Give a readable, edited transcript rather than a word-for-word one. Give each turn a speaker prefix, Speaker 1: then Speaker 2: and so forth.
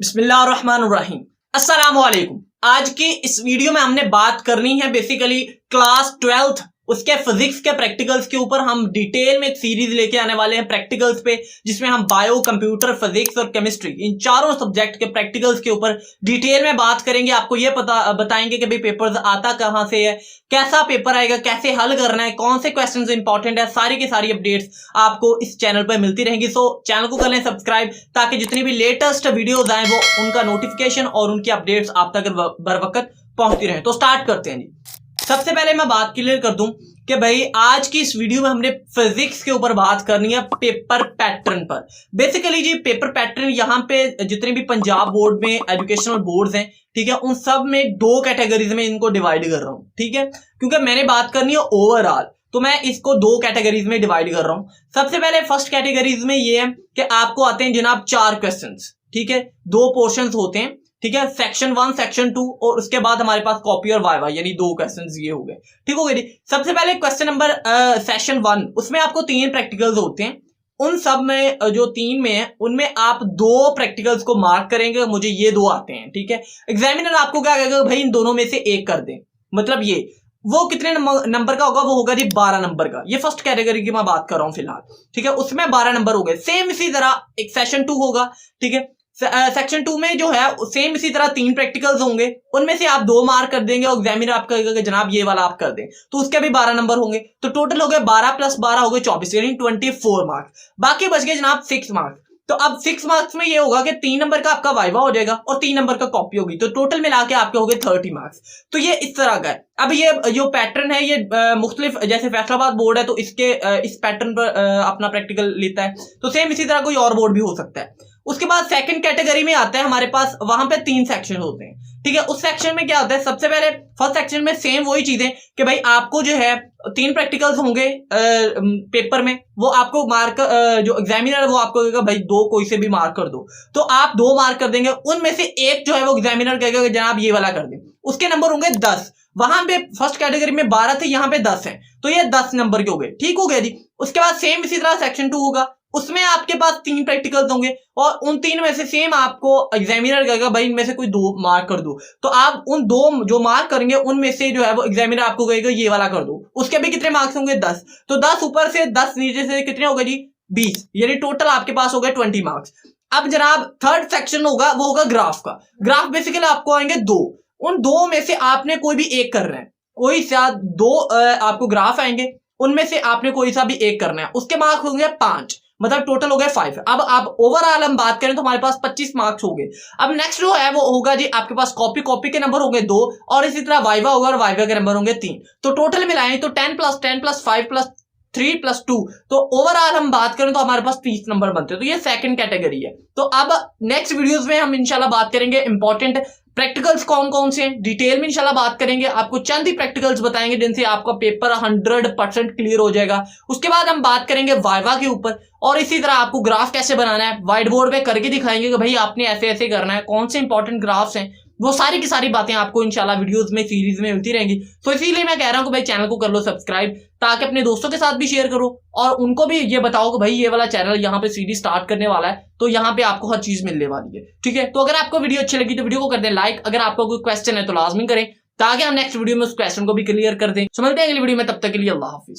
Speaker 1: बिस्मिल्लाहिर्रहमानिर्रहीम। अस्सलाम वालेकुम। आज की इस वीडियो में हमने बात करनी है बेसिकली क्लास 12th उसके फिजिक्स के प्रैक्टिकल्स के ऊपर। हम डिटेल में एक सीरीज लेके आने वाले हैं प्रैक्टिकल्स पे, जिसमें हम बायो, कंप्यूटर, फिजिक्स और केमिस्ट्री इन चारों सब्जेक्ट के प्रैक्टिकल्स के ऊपर डिटेल में बात करेंगे। आपको ये बताएंगे कि भाई पेपर आता कहाँ से है, कैसा पेपर आएगा, कैसे हल करना है, कौन से क्वेश्चंस इंपॉर्टेंट है, सारी की सारी अपडेट्स आपको इस चैनल पर मिलती रहेंगी। सो चैनल को कर लें सब्सक्राइब, ताकि जितनी भी लेटेस्ट वीडियोस आए वो उनका नोटिफिकेशन और उनकी अपडेट्स आप तक बर वक्त पहुंचती रहे। तो स्टार्ट करते हैं जी। सबसे पहले मैं बात क्लियर कर दूं कि भाई आज की इस वीडियो में हमने फिजिक्स के ऊपर बात करनी है पेपर पैटर्न पर। बेसिकली जी पेपर पैटर्न यहाँ पे जितने भी पंजाब बोर्ड में एजुकेशनल बोर्ड्स हैं, ठीक है, उन सब में दो कैटेगरीज में इनको डिवाइड कर रहा हूँ, ठीक है, क्योंकि मैंने बात करनी है ओवरऑल, तो मैं इसको दो कैटेगरीज में डिवाइड कर रहा हूँ। सबसे पहले फर्स्ट कैटेगरीज में ये है कि आपको आते हैं जनाब 4 क्वेश्चंस, ठीक है, 2 पोर्शंस होते हैं, ठीक है, सेक्शन 1 सेक्शन 2 और उसके बाद हमारे पास कॉपी और वाइवा, यानी 2 क्वेश्चंस ये हो गए, ठीक हो गए जी। सबसे पहले क्वेश्चन नंबर सेक्शन 1, उसमें आपको 3 प्रैक्टिकल्स होते हैं। उन सब में जो 3 में है उनमें आप 2 प्रैक्टिकल्स को मार्क करेंगे, मुझे ये 2 आते हैं, ठीक है। एग्जामिनर आपको क्या कहेगा, भाई इन दोनों में से एक कर दें, मतलब ये वो कितने नंबर का होगा, वो होगा जी 12 नंबर का। ये फर्स्ट कैटेगरी की मैं बात कर रहा हूं फिलहाल, ठीक है, उसमें 12 नंबर हो गए। सेम इसी तरह एक सेक्शन 2 होगा, ठीक है, सेक्शन 2 में जो है सेम इसी तरह 3 प्रैक्टिकल्स होंगे, उनमें से आप 2 मार्क कर देंगे और एग्जामिनर आपका कहेगा कि जनाब ये वाला आप कर दें, तो उसके भी 12 नंबर होंगे। तो टोटल हो गए 12 + 12 हो गए 24, यानी 24 मार्क्स। बाकी बच गए जनाब 6 मार्क्स। तो अब 6 मार्क्स में ये होगा कि 3 नंबर का आपका वाइवा हो जाएगा और 3 नंबर का कॉपी होगी, तो टोटल मिला के आपके हो गए 30 मार्क्स। तो ये इस तरह का है। अब ये जो पैटर्न है ये मुख्तलिफ, जैसे फैसलाबाद बोर्ड है तो इसके इस पैटर्न पर अपना प्रैक्टिकल लेता है, तो सेम इसी तरह कोई और बोर्ड भी हो सकता है। उसके बाद सेकंड कैटेगरी में आता है हमारे पास, वहां पे 3 सेक्शन होते हैं, ठीक है। उस सेक्शन में क्या होता है, सबसे पहले फर्स्ट सेक्शन में सेम वही चीजें कि भाई आपको जो है 3 प्रैक्टिकल्स होंगे पेपर में, वो आपको मार्क जो एग्जामिनर है वो आपको कहेगा भाई 2 कोई से भी मार्क कर दो, तो आप 2 मार्क कर देंगे। उनमें से एक जो है वो एग्जामिनर कहेगा जनाब ये वाला कर दें, उसके नंबर होंगे 10। वहां पे फर्स्ट कैटेगरी में 12 थे, यहाँ पे 10 है, तो ये 10 नंबर के हो गए, ठीक हो गया जी। उसके बाद सेम इसी तरह सेक्शन 2 होगा, उसमें आपके पास 3 प्रैक्टिकल्स होंगे और उन 3 में से सेम आपको एग्जामिनर कहेगा भाई इनमें से कोई 2 मार्क कर दो, तो आप उन 2 जो मार्क करेंगे उनमें से जो है वो एग्जामिनर आपको कहेगा ये वाला कर दो। उसके भी कितने मार्क्स होंगे, 10। तो 10 ऊपर से 10 नीचे से कितने हो गए जी, 20, यानी टोटल आपके पास हो गए 20 मार्क्स। अब जनाब थर्ड सेक्शन होगा, वो होगा ग्राफ का। ग्राफ बेसिकली आपको आएंगे 2, उन 2 में से आपने कोई भी एक करना है, कोई सा 2 आपको ग्राफ आएंगे, उनमें से आपने कोई सा भी एक करना है, उसके मार्क्स होंगे 5, मतलब टोटल हो गए 5। अब आप ओवरऑल हम बात करें तो हमारे पास 25 मार्क्स हो गए। अब नेक्स्ट जो है वो होगा जी आपके पास कॉपी के नंबर होंगे 2 और इसी तरह वाइवा होगा और वाइवा के नंबर होंगे 3। तो टोटल मिलाएं तो 10 + 10 + 5 + 3 + 2, तो ओवरऑल हम बात करें तो हमारे पास 30 नंबर बनते हैं। तो ये सेकंड कैटेगरी है। तो अब नेक्स्ट वीडियोस में हम इंशाल्लाह बात करेंगे इंपॉर्टेंट प्रैक्टिकल्स कौन कौन से हैं, डिटेल में इंशाल्लाह बात करेंगे। आपको चंद ही प्रैक्टिकल्स बताएंगे जिनसे आपका पेपर 100% क्लियर हो जाएगा। उसके बाद हम बात करेंगे वाइवा के ऊपर, और इसी तरह आपको ग्राफ कैसे बनाना है व्हाइट बोर्ड पे करके दिखाएंगे कि भाई आपने ऐसे ऐसे करना है, कौन से इंपॉर्टेंट ग्राफ्स हैं, वो सारी की सारी बातें आपको इंशाल्लाह वीडियोस में सीरीज में मिलती रहेंगी। तो इसीलिए मैं कह रहा हूं कि भाई चैनल को कर लो सब्सक्राइब, ताकि अपने दोस्तों के साथ भी शेयर करो और उनको भी ये बताओ कि भाई ये वाला चैनल यहाँ पे सीरीज स्टार्ट करने वाला है, तो यहाँ पे आपको हर चीज मिलने वाली है, ठीक है। तो अगर आपको वीडियो अच्छी लगी तो वीडियो को कर दें लाइक, अगर आपको कोई क्वेश्चन है तो लाजमी करें, ताकि हम नेक्स्ट वीडियो में उस क्वेश्चन को भी क्लियर कर दें। समझते हैं अगली वीडियो में, तब तक के लिए अल्लाह हाफिज।